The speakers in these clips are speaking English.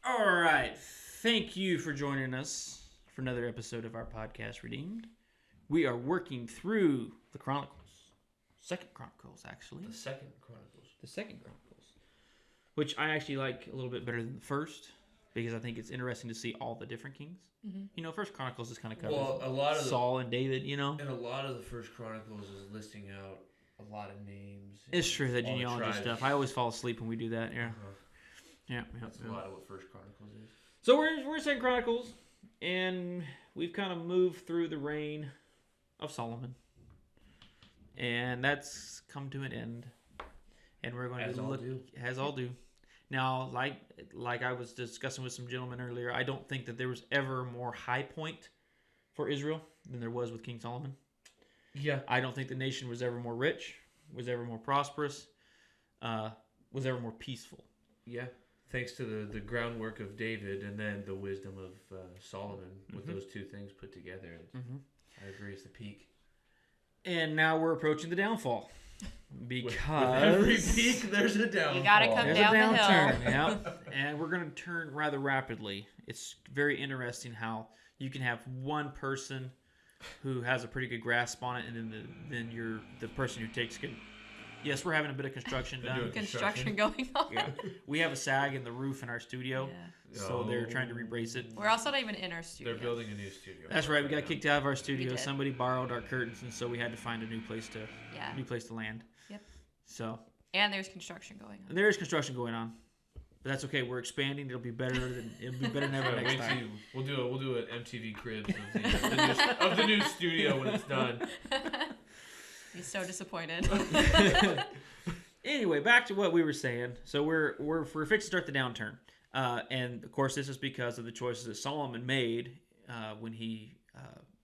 All right. Thank you for joining us for another episode of our podcast, Redeemed. We are working through the Chronicles. Second Chronicles, actually. The Second Chronicles. The Second Chronicles. Which I actually like a little bit better than the first, because I think it's interesting to see all the different kings. Mm-hmm. You know, First Chronicles is kind of covers a lot of Saul and David, you know. And a lot of the First Chronicles is listing out a lot of names. It's true, that genealogy stuff. I always fall asleep when we do that, yeah. Uh-huh. Yeah. That's a lot of what First Chronicles is. So we're in Second Chronicles, and we've kind of moved through the reign of Solomon. And that's come to an end. And we're going to look as all do. Now, like I was discussing with some gentlemen earlier, I don't think that there was ever a more high point for Israel than there was with King Solomon. Yeah. I don't think the nation was ever more rich, was ever more prosperous, was ever more peaceful. Yeah. Thanks to the groundwork of David and then the wisdom of Solomon with those two things put together. I agree, it's the peak. And now we're approaching the downfall. Because with every peak, there's a downfall. You gotta come there's down a the downturn. hill. Yep. And we're going to turn rather rapidly. It's very interesting how you can have one person who has a pretty good grasp on it, and then the person who takes good. Yes, we're having a bit of construction done. Construction going on. Yeah. We have a sag in the roof in our studio, so they're trying to rebrace it. We're also not even in our studio. They're building a new studio. That's right. We got kicked out of our studio. Somebody borrowed our curtains, and so we had to find a new place to land. Yep. So. And there's construction going on. There is construction going on, but that's okay. We're expanding. It'll be better than ever next time. We'll do an MTV Cribs of the new studio when it's done. He's so disappointed. Anyway, back to what we were saying. So we're fixing to start the downturn, and of course this is because of the choices that Solomon made when he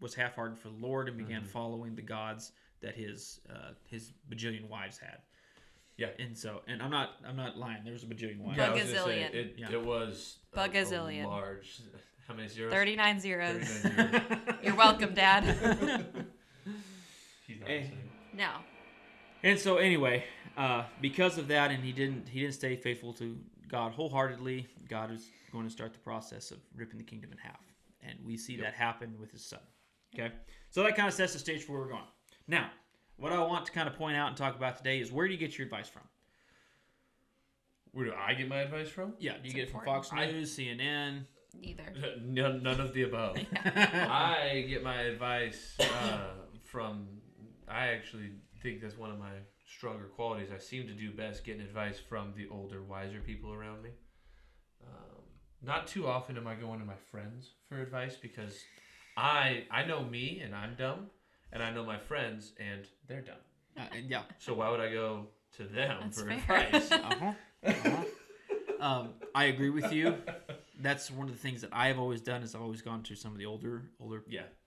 was half-hearted for the Lord and began following the gods that his bajillion wives had. Yeah, and I'm not lying. There was a bajillion wives. Yeah, Bugazillion. It was Bugazillion. Large. How many zeros? 39 zeros. 39 zeros. You're welcome, Dad. He's not listening. No. And so anyway, because of that, and he didn't stay faithful to God wholeheartedly, God is going to start the process of ripping the kingdom in half, and we see that happen with his son. Okay, so that kind of sets the stage for where we're going. Now, what I want to kind of point out and talk about today is, where do you get your advice from? Where do I get my advice from? Yeah, do you get it from Fox News, CNN? Neither. None of the above. I get my advice from. I actually think that's one of my stronger qualities. I seem to do best getting advice from the older, wiser people around me. Not too often am I going to my friends for advice, because I know me and I'm dumb, and I know my friends and they're dumb. Yeah. So why would I go to them That's for fair. advice? I agree with you. That's one of the things that I've always done, is I've always gone to some of the older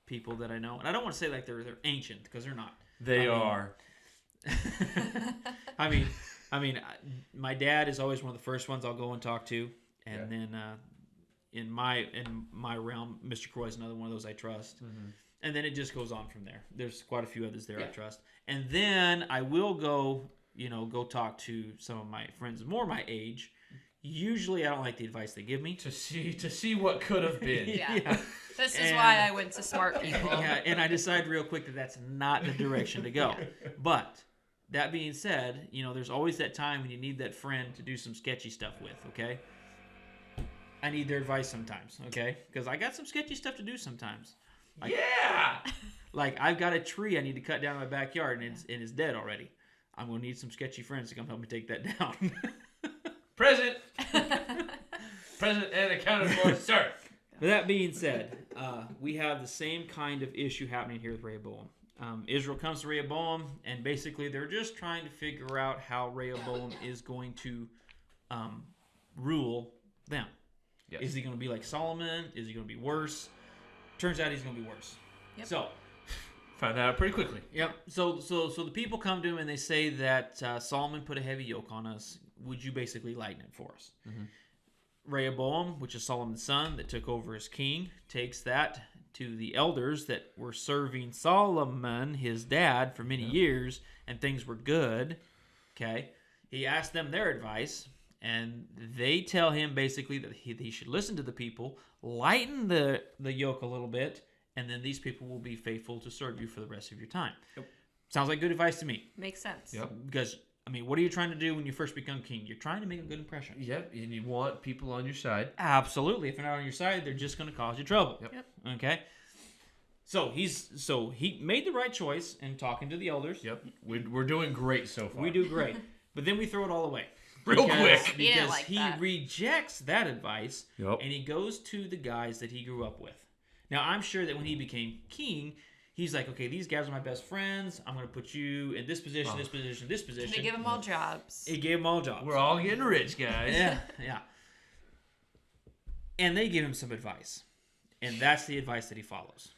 people that I know. And I don't want to say like they're ancient, because they're not. They are. I mean, my dad is always one of the first ones I'll go and talk to, and then in my realm, Mr. Croy is another one of those I trust, and then it just goes on from there. There's quite a few others there I trust, and then I will go talk to some of my friends more my age. Usually, I don't like the advice they give me. To see what could have been. Yeah. This is why I went to smart people. Yeah, and I decided real quick that that's not the direction to go. But that being said, there's always that time when you need that friend to do some sketchy stuff with, okay? I need their advice sometimes, okay? Because I got some sketchy stuff to do sometimes. Like I've got a tree I need to cut down in my backyard, and it's dead already. I'm going to need some sketchy friends to come help me take that down. Present and accounted for, sir. With that being said, we have the same kind of issue happening here with Rehoboam. Israel comes to Rehoboam, and basically they're just trying to figure out how Rehoboam is going to rule them. Yes. Is he going to be like Solomon? Is he going to be worse? Turns out he's going to be worse. Yep. So, found that out pretty quickly. Yep. So the people come to him and they say that Solomon put a heavy yoke on us. Would you basically lighten it for us? Mm-hmm. Rehoboam, which is Solomon's son that took over as king, takes that to the elders that were serving Solomon, his dad, for many years, and things were good. Okay. He asked them their advice, And they tell him basically that he should listen to the people, lighten the yoke a little bit, and then these people will be faithful to serve you for the rest of your time. Yep. Sounds like good advice to me. Makes sense. Yep. Because, I mean, what are you trying to do when you first become king? You're trying to make a good impression. Yep, and you want people on your side. Absolutely. If they're not on your side, they're just going to cause you trouble. Yep. Okay? So he made the right choice in talking to the elders. Yep. We're doing great so far. We do great. But then we throw it all away. Real quick. He didn't Because like he that. rejects that advice, Yep. and he goes to the guys that he grew up with. Now, I'm sure that when he became king, he's like, okay, these guys are my best friends. I'm going to put you in this position, this position, this position. They give them all jobs. He gave them all jobs. We're all getting rich, guys. Yeah. And they give him some advice. And that's the advice that he follows.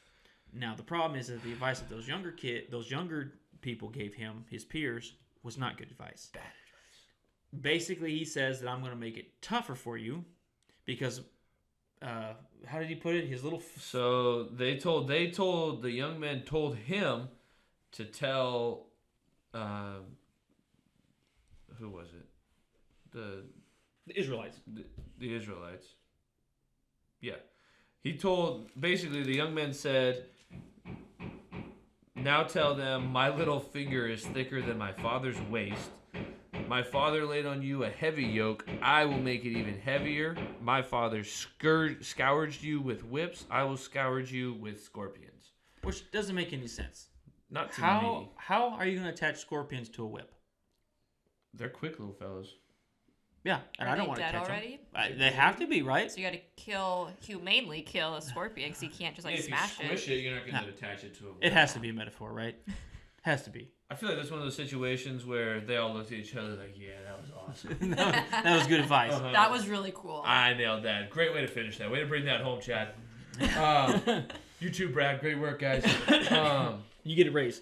Now, the problem is that the advice that those younger people gave him, his peers, was not good advice. Bad advice. Basically, he says that I'm going to make it tougher for you because, how did he put it? His little... So the young men told him to tell, who was it? The Israelites. The Israelites. Yeah. Basically the young men said, now tell them, my little finger is thicker than my father's waist. My father laid on you a heavy yoke. I will make it even heavier. My father scourged you with whips. I will scourge you with scorpions. Which doesn't make any sense. Not to me. How are you going to attach scorpions to a whip? They're quick little fellas. Yeah, and Are I don't they want to dead catch already? them. They have to be, right? So you got to humanely kill a scorpion because you can't just like smash it. you're not going to attach it to a whip. It has to be a metaphor, right? Has to be. I feel like that's one of those situations where they all looked at each other like, yeah, that was awesome. that was good advice. That was really cool. I nailed that. Great way to finish that. Way to bring that home, Chad. You too, Brad. Great work, guys. You get a raise.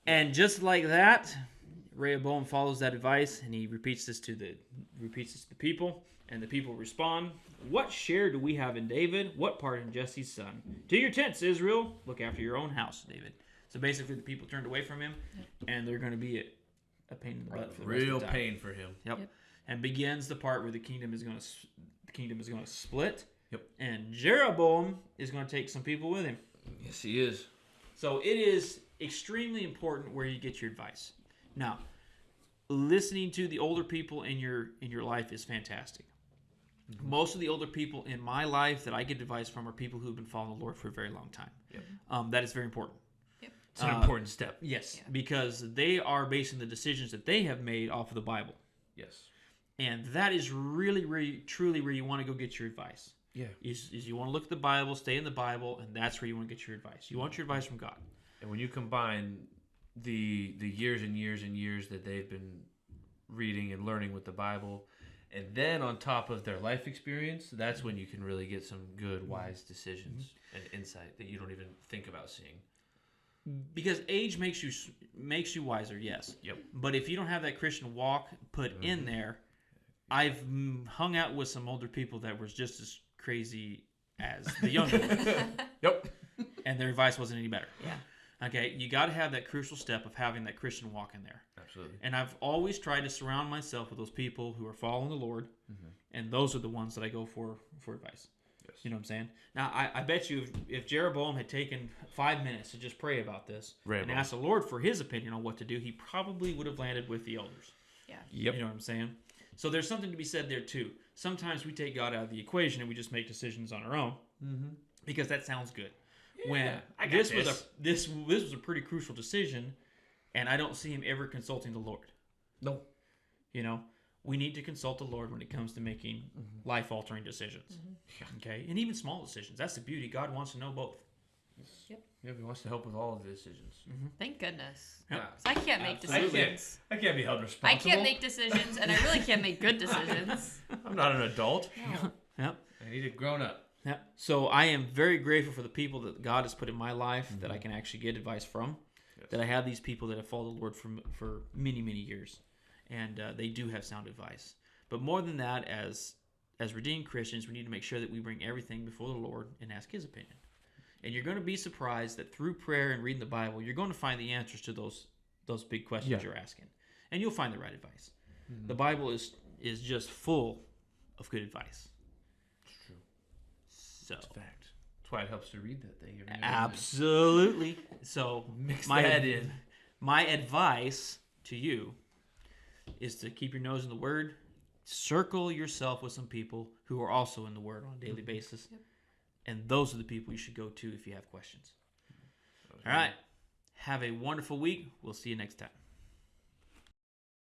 And just like that, Rehoboam follows that advice, and he repeats this to the people, and the people respond, "What share do we have in David? What part in Jesse's son? To your tents, Israel. Look after your own house, David." So basically, the people turned away from him, and they're going to be a pain in the butt for the rest Real of the time. pain for him. Yep. And begins the part where the kingdom is going to split. Yep. And Jeroboam is going to take some people with him. Yes, he is. So it is extremely important where you get your advice. Now, listening to the older people in your life is fantastic. Mm-hmm. Most of the older people in my life that I get advice from are people who have been following the Lord for a very long time. Yep. That is very important. It's an important step. Yes, because they are basing the decisions that they have made off of the Bible. Yes. And that is really, really, truly where you want to go get your advice. Yeah. Is you want to look at the Bible, stay in the Bible, and that's where you want to get your advice. You want your advice from God. And when you combine the years and years and years that they've been reading and learning with the Bible, and then on top of their life experience, that's when you can really get some good, wise decisions and insight that you don't even think about seeing. Because age makes you wiser, yes. Yep. But if you don't have that Christian walk put in there, I've hung out with some older people that were just as crazy as the younger ones. Yep. And their advice wasn't any better. Yeah. Okay, you got to have that crucial step of having that Christian walk in there. Absolutely. And I've always tried to surround myself with those people who are following the Lord, and those are the ones that I go for advice. Yes. You know what I'm saying? Now, I bet you if Jeroboam had taken 5 minutes to just pray about this and ask the Lord for his opinion on what to do, he probably would have landed with the elders. Yeah. Yep. You know what I'm saying? So there's something to be said there, too. Sometimes we take God out of the equation and we just make decisions on our own because that sounds good. Yeah, When this was a pretty crucial decision, and I don't see him ever consulting the Lord. No. You know, we need to consult the Lord when it comes to making life-altering decisions. Okay, and even small decisions. That's the beauty. God wants to know both. Yep. Yeah, he wants to help with all of the decisions. Thank goodness. Yep. 'Cause I can't make Absolutely. decisions. I can't be held I responsible. can't make decisions, and I really can't make good decisions. I'm not an adult. Yep. I need a grown up. Yeah. So I am very grateful for the people that God has put in my life that I can actually get advice from. Yes. That I have these people that have followed the Lord for many, many years, and they do have sound advice. But more than that, as redeemed Christians, we need to make sure that we bring everything before the Lord and ask His opinion. And you're going to be surprised that through prayer and reading the Bible, you're going to find the answers to those big questions you're asking, and you'll find the right advice. The Bible is just full of good advice. It's true. So It's a fact. That's why it helps to read that thing every now and then. absolutely. So Mix that in. My advice to you is to keep your nose in the Word. Circle yourself with some people who are also in the Word on a daily basis. Yep. And those are the people you should go to if you have questions. All right. Have a wonderful week. We'll see you next time.